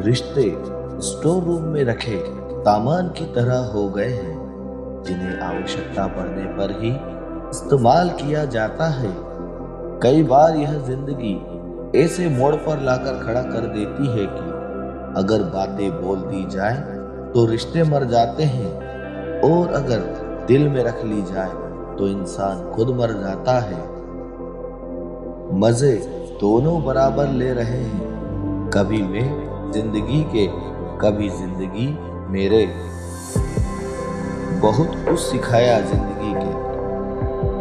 रिश्ते store room में रखे सामान की तरह हो गए हैं, जिन्हें आवश्यकता पड़ने पर ही इस्तेमाल किया जाता है। कई बार यह जिंदगी ऐसे मोड़ पर लाकर खड़ा कर देती है कि अगर बातें बोल दी जाए तो रिश्ते मर जाते हैं, और अगर दिल में रख ली जाए तो इंसान खुद मर जाता है। मजे दोनों बराबर ले रहे हैं, कभी मैं जिंदगी के, कभी जिंदगी मेरे। बहुत कुछ सिखाया जिंदगी के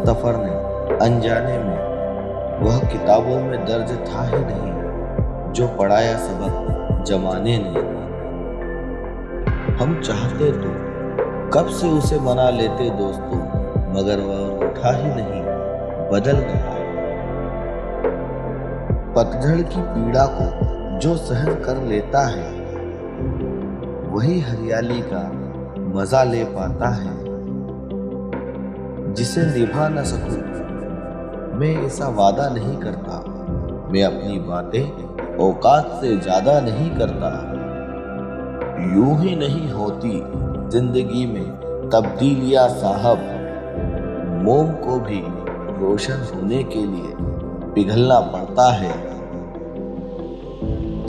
सफर ने अनजाने में, वह किताबों में दर्ज था ही नहीं जो पढ़ाया सबक जमाने ने। हम चाहते तो कब से उसे मना लेते दोस्तों, मगर वह उठा ही नहीं, बदल गया। पतझड़ की पीड़ा को जो सहन कर लेता है, वही हरियाली का मजा ले पाता है। जिसे निभा न सकूं मैं ऐसा वादा नहीं करता, मैं अपनी बातें औकात से ज्यादा नहीं करता। यूं ही नहीं होती जिंदगी में तब्दीलियां साहब, मोम को भी रोशन होने के लिए पिघलना पड़ता है।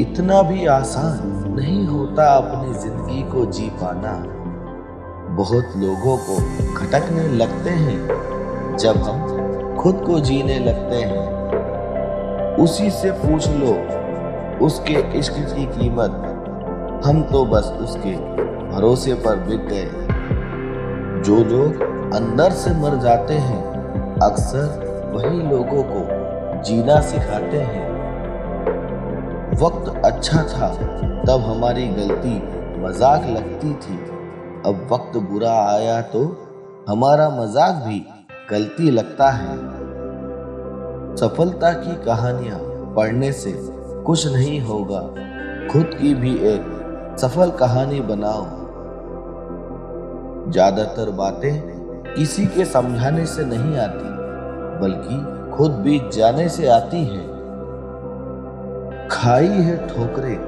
इतना भी आसान नहीं होता अपनी जिंदगी को जी पाना। बहुत लोगों को खटकने लगते हैं जब हम खुद को जीने लगते हैं। उसी से पूछ लो उसके इश्क की कीमत, हम तो बस उसके भरोसे पर बिक गए। जो लोग अंदर से मर जाते हैं, अक्सर वही लोगों को जीना सिखाते हैं। वक्त अच्छा था तब हमारी गलती मजाक लगती थी, अब वक्त बुरा आया तो हमारा मजाक भी गलती लगता है। सफलता की कहानियां पढ़ने से कुछ नहीं होगा, खुद की भी एक सफल कहानी बनाओ। ज्यादातर बातें किसी के समझाने से नहीं आती, बल्कि खुद बीत जाने से आती है। खाई है ठोकरें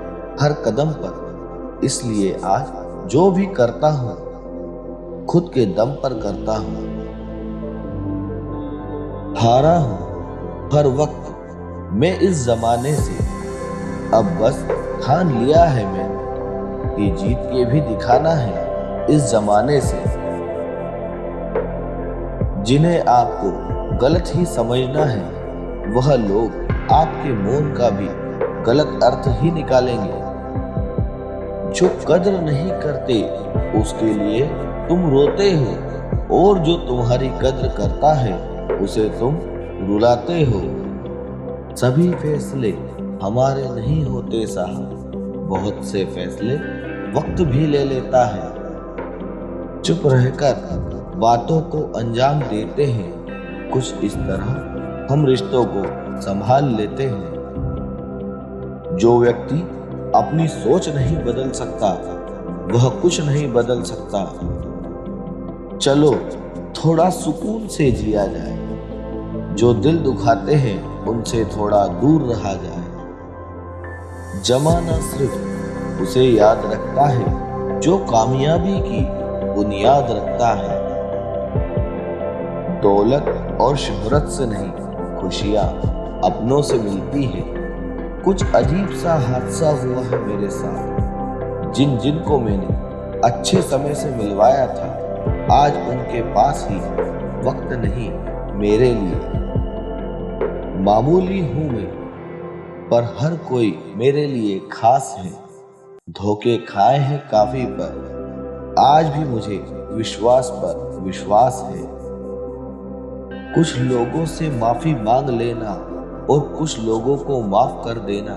हर कदम पर, इसलिए आज जो भी करता हूं खुद के दम पर करता हूं। हारा हूं हर वक्त मैं इस जमाने से, अब बस ठान लिया है मैं कि जीत के भी दिखाना है इस जमाने से। जिन्हें आपको गलत ही समझना है, वह लोग आपके मौन का भी गलत अर्थ ही निकालेंगे। जो कद्र नहीं करते उसके लिए तुम रोते हो, और जो तुम्हारी कद्र करता है उसे तुम रुलाते हो। सभी फैसले हमारे नहीं होते साहब, बहुत से फैसले वक्त भी ले लेता है। चुप रहकर बातों को अंजाम देते हैं, कुछ इस तरह हम रिश्तों को संभाल लेते हैं। जो व्यक्ति अपनी सोच नहीं बदल सकता, वह कुछ नहीं बदल सकता। चलो थोड़ा सुकून से जिया जाए, जो दिल दुखाते हैं उनसे थोड़ा दूर रहा जाए। जमाना सिर्फ उसे याद रखता है जो कामयाबी की बुनियाद रखता है। दौलत और शोहरत से नहीं, खुशियां अपनों से मिलती है। कुछ अजीब सा हादसा हुआ है मेरे साथ, जिन जिन को मैंने अच्छे समय से मिलवाया था, आज उनके पास ही वक्त नहीं मेरे लिए। मामूली हूं मैं, पर हर कोई मेरे लिए खास है। धोखे खाए हैं काफी, पर आज भी मुझे विश्वास पर विश्वास है। कुछ लोगों से माफी मांग लेना और कुछ लोगों को माफ कर देना,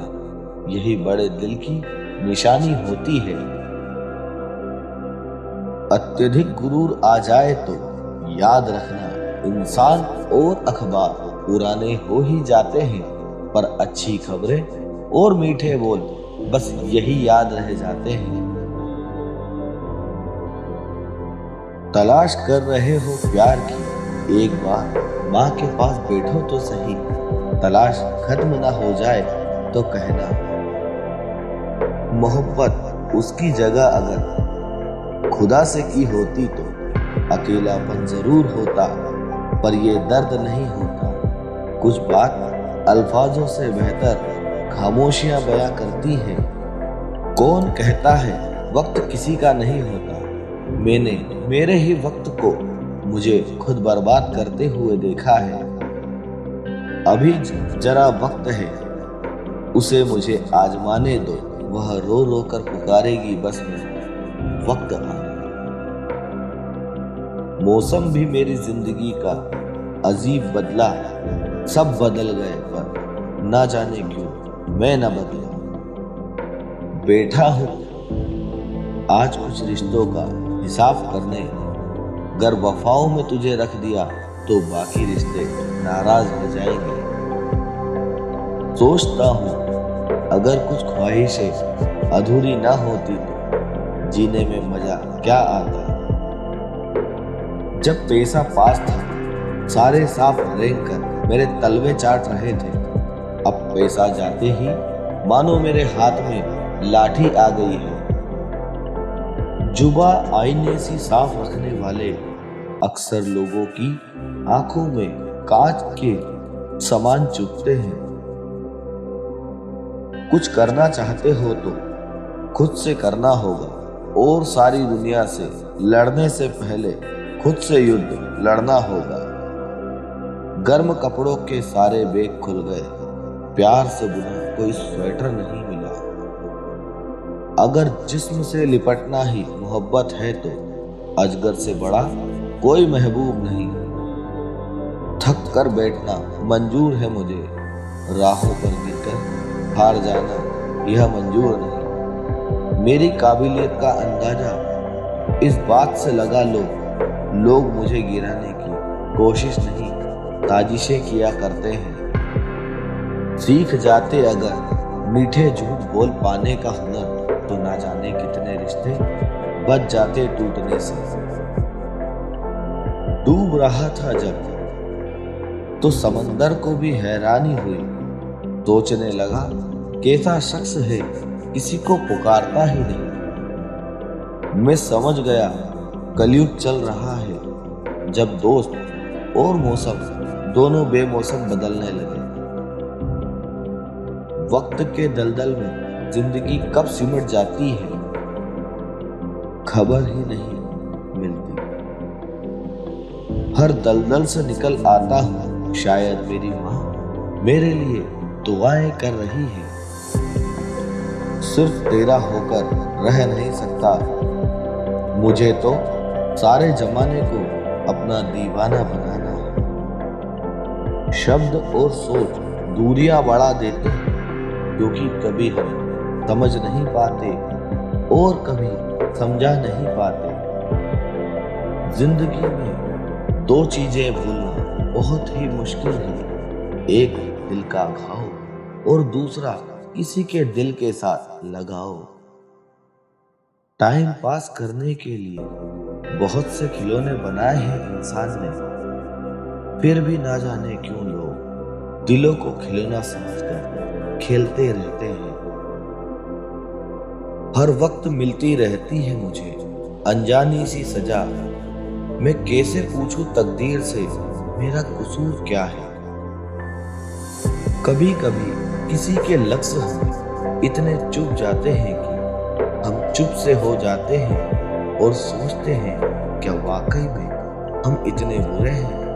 यही बड़े दिल की निशानी होती है। अत्यधिक गुरूर आ जाए तो याद रखना, इंसान और अखबार पुराने हो ही जाते हैं, पर अच्छी खबरें और मीठे बोल बस यही याद रह जाते हैं। तलाश कर रहे हो प्यार की, एक बार माँ के पास बैठो तो सही। तलाश खत्म ना हो जाए तो कहना, मोहब्बत उसकी जगह अगर खुदा से की होती तो अकेलापन जरूर होता, पर ये दर्द नहीं होता। कुछ बात अल्फाजों से बेहतर खामोशियां बयां करती हैं। कौन कहता है वक्त किसी का नहीं होता? मैंने मेरे ही वक्त को मुझे खुद बर्बाद करते हुए देखा है। अभी जरा वक्त है, उसे मुझे आजमाने दो। वह रो रो कर पुकारेगी, बस में वक्त आने। मौसम भी मेरी जिंदगी का अजीब बदला, सब बदल गए पर ना जाने क्यों मैं न बदला। बैठा हूं आज कुछ रिश्तों का हिसाब करने, अगर वफाओं में तुझे रख दिया तो बाकी रिश्ते नाराज हो जाएंगे। सोचता हूं अगर कुछ ख्वाहिशें अधूरी ना होती तो जीने में मजा क्या आता। जब पैसा पास था सारे साफ रेंग कर मेरे तलवे चाट रहे थे। अब पैसा जाते ही मानो मेरे हाथ में लाठी आ गई है। जुबा आईने सी साफ रखने वाले अक्सर लोगों की आंखों में कांच के समान चुभते हैं। कुछ करना चाहते हो तो खुद से करना होगा, और सारी दुनिया से लड़ने से पहले खुद से युद्ध लड़ना होगा। गर्म कपड़ों के सारे बैग खुल गए, प्यार से बुना कोई स्वेटर नहीं मिला। अगर जिस्म से लिपटना ही मोहब्बत है तो अजगर से बड़ा कोई महबूब नहीं। थक कर बैठना मंजूर है मुझे, राहों पर गिरकर हार जाना यह मंजूर नहीं। मेरी काबिलियत का अंदाजा इस बात से लगा लो, लोग मुझे गिराने की कोशिश नहीं साजिशें किया करते हैं। सीख जाते अगर मीठे झूठ बोल पाने का हुनर तो ना जाने कितने रिश्ते बच जाते टूटने से। डूब रहा था जब तो समंदर को भी हैरानी हुई। सोचने लगा कैसा शख्स है किसी को पुकारता ही नहीं। मैं समझ गया कलयुग चल रहा है जब दोस्त और मौसम दोनों बेमौसम बदलने लगे। वक्त के दलदल में जिंदगी कब सिमट जाती है खबर ही नहीं मिलती। हर दलदल से निकल आता हूँ, शायद मेरी माँ मेरे लिए दुआएं कर रही है। सिर्फ तेरा होकर रह नहीं सकता, मुझे तो सारे जमाने को अपना दीवाना बनाना है। शब्द और सोच दूरियां बढ़ा देते हैं, क्योंकि कभी हम समझ नहीं पाते और कभी समझा नहीं पाते। जिंदगी में दो चीजें भूलना बहुत ही मुश्किल है, एक दिल का घाव और दूसरा किसी के दिल के साथ लगाओ। टाइम पास करने के लिए बहुत से खिलौने बनाए हैं इंसान ने, फिर भी ना जाने क्यों लोग दिलों को खिलौना समझकर खेलते रहते हैं। हर वक्त मिलती रहती है मुझे अनजानी सी सजा, मैं कैसे पूछूं तकदीर से मेरा कसूर क्या है। कभी कभी किसी के लफ्ज़ हम इतने चुप जाते हैं कि हम चुप से हो जाते हैं और सोचते हैं क्या वाकई में हम इतने बुरे हैं।